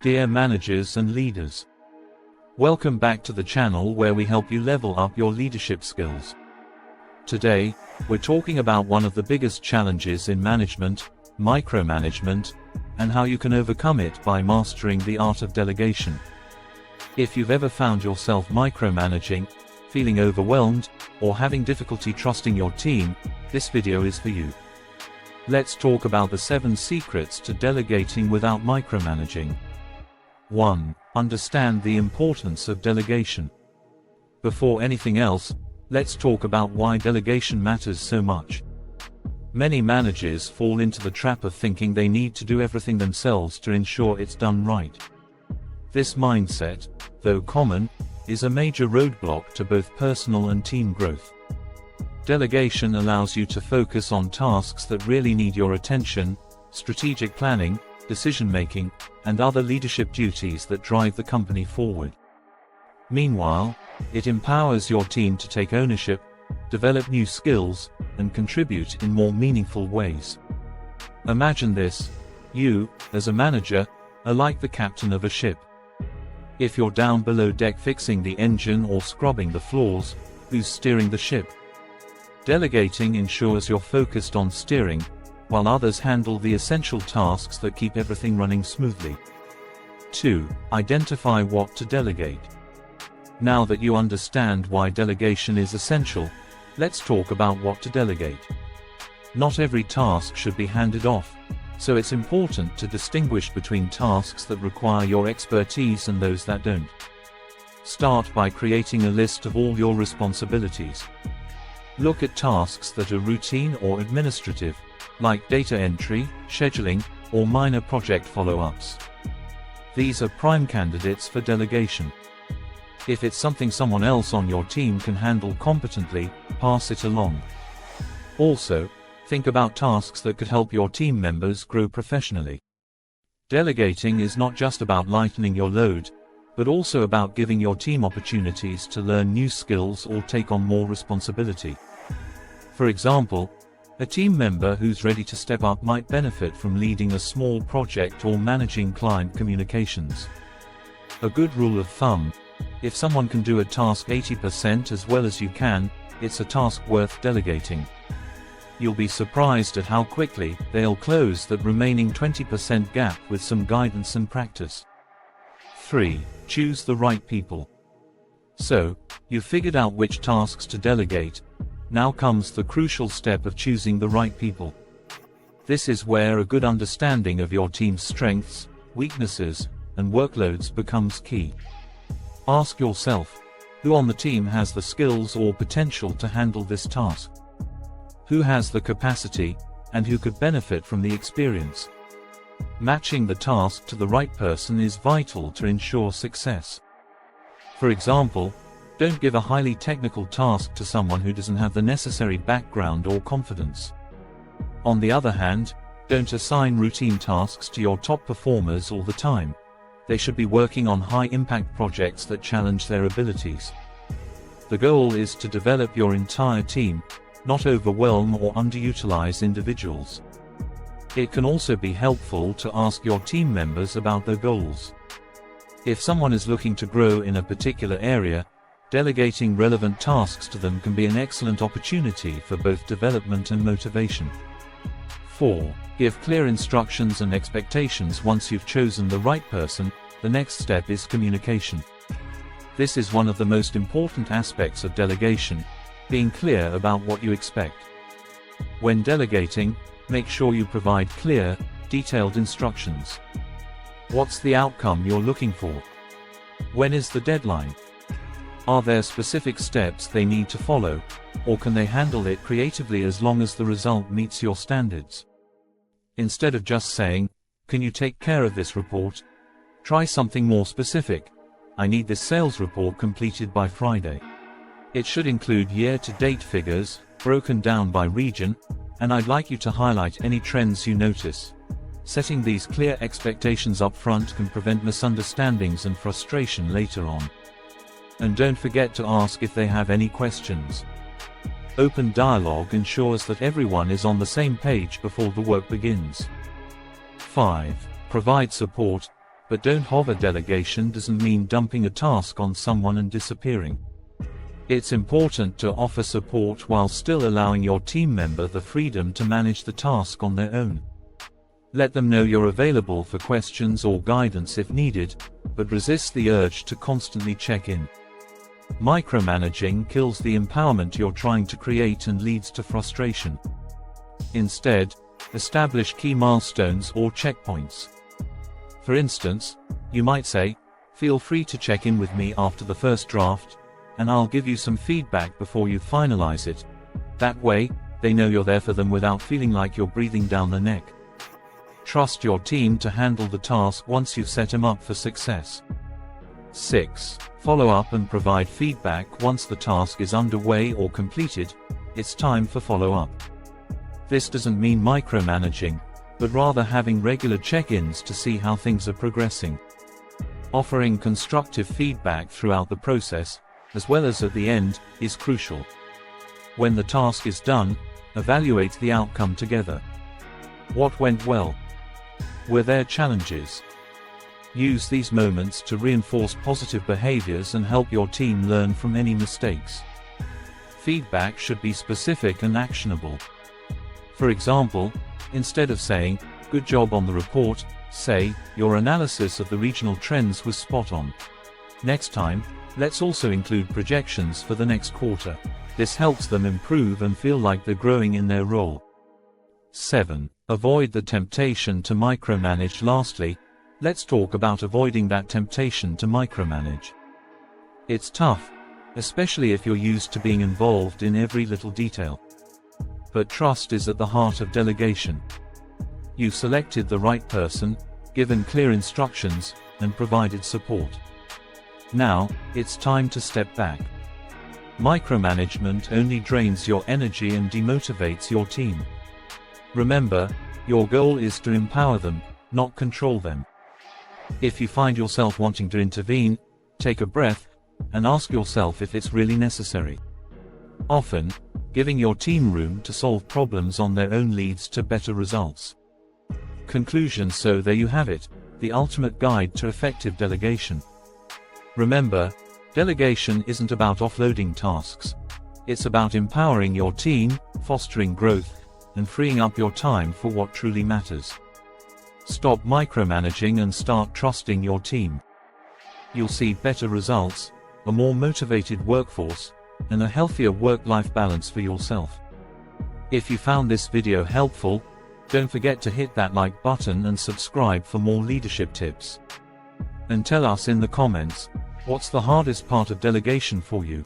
Dear managers and leaders, welcome back to the channel where we help you level up your leadership skills. Today, we're talking about one of the biggest challenges in management, micromanagement, and how you can overcome it by mastering the art of delegation. If you've ever found yourself micromanaging, feeling overwhelmed, or having difficulty trusting your team, this video is for you. Let's talk about the 7 secrets to delegating without micromanaging. 1. Understand the importance of delegation. Before anything else, let's talk about why delegation matters so much. Many managers fall into the trap of thinking they need to do everything themselves to ensure it's done right. This mindset, though common, is a major roadblock to both personal and team growth. Delegation allows you to focus on tasks that really need your attention, strategic planning, decision-making, and other leadership duties that drive the company forward. Meanwhile, it empowers your team to take ownership, develop new skills, and contribute in more meaningful ways. Imagine this: you, as a manager, are like the captain of a ship. If you're down below deck fixing the engine or scrubbing the floors, who's steering the ship? Delegating ensures you're focused on steering, while others handle the essential tasks that keep everything running smoothly. 2. Identify what to delegate. Now that you understand why delegation is essential, let's talk about what to delegate. Not every task should be handed off, so it's important to distinguish between tasks that require your expertise and those that don't. Start by creating a list of all your responsibilities. Look at tasks that are routine or administrative, like data entry, scheduling, or minor project follow-ups. These are prime candidates for delegation. If it's something someone else on your team can handle competently, pass it along. Also, think about tasks that could help your team members grow professionally. Delegating is not just about lightening your load, but also about giving your team opportunities to learn new skills or take on more responsibility. For example, a team member who's ready to step up might benefit from leading a small project or managing client communications. A good rule of thumb: if someone can do a task 80% as well as you can, it's a task worth delegating. You'll be surprised at how quickly they'll close that remaining 20% gap with some guidance and practice. 3. Choose the right people. So, you've figured out which tasks to delegate. Now comes the crucial step of choosing the right people. This is where a good understanding of your team's strengths, weaknesses, and workloads becomes key. Ask yourself, who on the team has the skills or potential to handle this task? Who has the capacity, and who could benefit from the experience? Matching the task to the right person is vital to ensure success. For example, don't give a highly technical task to someone who doesn't have the necessary background or confidence. On the other hand, don't assign routine tasks to your top performers all the time. They should be working on high-impact projects that challenge their abilities. The goal is to develop your entire team, not overwhelm or underutilize individuals. It can also be helpful to ask your team members about their goals. If someone is looking to grow in a particular area, delegating relevant tasks to them can be an excellent opportunity for both development and motivation. 4. Give clear instructions and expectations. Once you've chosen the right person, the next step is communication. This is one of the most important aspects of delegation, being clear about what you expect. When delegating, make sure you provide clear, detailed instructions. What's the outcome you're looking for? When is the deadline? Are there specific steps they need to follow, or can they handle it creatively as long as the result meets your standards? Instead of just saying, "Can you take care of this report?" try something more specific. "I need this sales report completed by Friday. It should include year-to-date figures, broken down by region, and I'd like you to highlight any trends you notice." Setting these clear expectations up front can prevent misunderstandings and frustration later on. And don't forget to ask if they have any questions. Open dialogue ensures that everyone is on the same page before the work begins. 5. Provide support, But don't hover. Delegation doesn't mean dumping a task on someone and disappearing. It's important to offer support while still allowing your team member the freedom to manage the task on their own. Let them know you're available for questions or guidance if needed, but resist the urge to constantly check in. Micromanaging kills the empowerment you're trying to create and leads to frustration. Instead, establish key milestones or checkpoints. For instance, you might say, "Feel free to check in with me after the first draft, and I'll give you some feedback before you finalize it." That way, they know you're there for them without feeling like you're breathing down their neck. Trust your team to handle the task once you've set them up for success. 6. Follow up and provide feedback once the task is underway or completed. It's time for follow-up. This doesn't mean micromanaging, but rather having regular check-ins to see how things are progressing. Offering constructive feedback throughout the process, as well as at the end, is crucial. When the task is done, evaluate the outcome together. What went well? Were there challenges? Use these moments to reinforce positive behaviors and help your team learn from any mistakes. Feedback should be specific and actionable. For example, instead of saying, "Good job on the report," say, "Your analysis of the regional trends was spot on. Next time, let's also include projections for the next quarter." This helps them improve and feel like they're growing in their role. 7. Avoid the temptation to micromanage. Lastly, let's talk about avoiding that temptation to micromanage. It's tough, especially if you're used to being involved in every little detail. But trust is at the heart of delegation. You selected the right person, given clear instructions, and provided support. Now, it's time to step back. Micromanagement only drains your energy and demotivates your team. Remember, your goal is to empower them, not control them. If you find yourself wanting to intervene, take a breath, and ask yourself if it's really necessary. Often, giving your team room to solve problems on their own leads to better results. Conclusion. So there you have it, the ultimate guide to effective delegation. Remember, delegation isn't about offloading tasks. It's about empowering your team, fostering growth, and freeing up your time for what truly matters. Stop micromanaging and start trusting your team. You'll see better results, a more motivated workforce, and a healthier work-life balance for yourself. If you found this video helpful, don't forget to hit that like button and subscribe for more leadership tips. And tell us in the comments, what's the hardest part of delegation for you?